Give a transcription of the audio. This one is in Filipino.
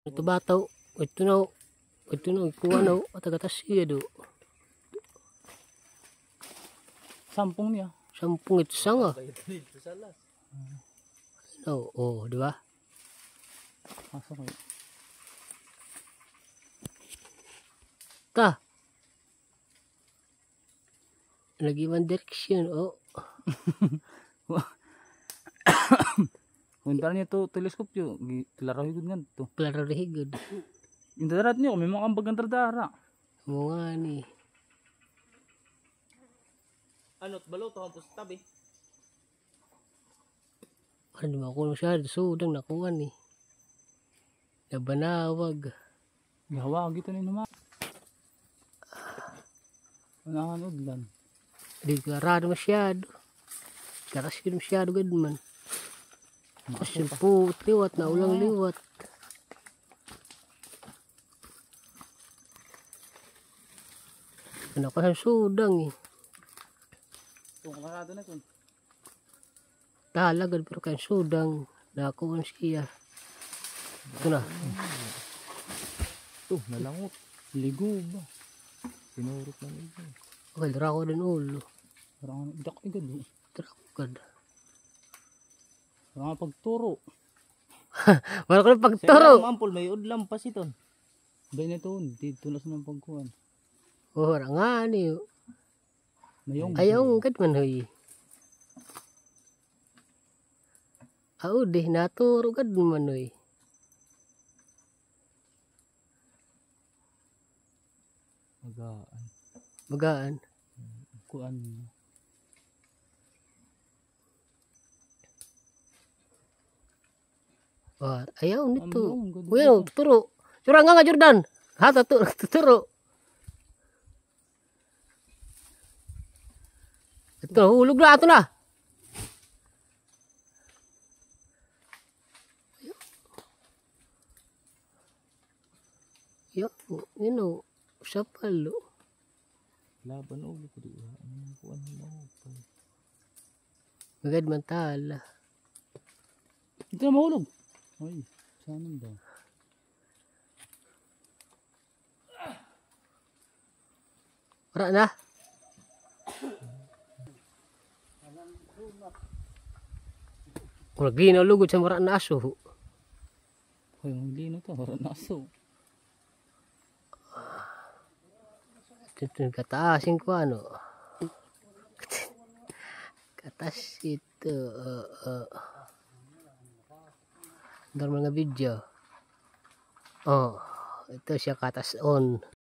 Ito bataw, ito na, ikuha na, atagatas siya do. Sampung niya. Sampung ito sanga. Oo, di ba? Masok kayo. Ta. Lagi one direction, oh. Kung niya to teleskop yo, tilaraw higod nga to. Klaro higod. Yung darat niyo, may mga ambag ang dardara. Mga ni. Ano, balo to ang tabi. Ano ba ako masyado, sudang nakuha ni. Nabanawag. Gawag ito ni naman. Unahan udlan. Di karado masyado. Karas yun masyado gad man. Kasi po, liwat na ulang liwat. Ano ka sa sudang eh. Itong kamarado na ito. Talagad pero kaya sudang. Nakuha siya. Ito na. Ito, nalangot. Ligo ba? Pinurot na ligo. Okay, dara ko din ulo. Parang idak igad o. Dara ko gad. Parang pagturo. Wala ko na pagturo. Sa ampul may udlam pa siton. Bay na ito, dito na sa mga pagkuhan. Ora nga ni. Mayong. Ayaw gad man hoy. Di naturo gad man hoy. Magaan. Magaan. Kuan. Ayaw nito. Ambong, Uy, tuturo. Curang nga Jordan. Ha, tuturo. Ito, hulog na ato na. Yo, yun o. Sapal o. Laban o. Kuan mo. Magad man tala. Ito na mahulog. Ay, saan ba? Wala na. Kung naglinaw lugod sa mara na aso. Ay, ang lino to. Harap na aso. Ito kataasin ko ano. Katas ito. Dari mga video. Oh, ito siya katas on.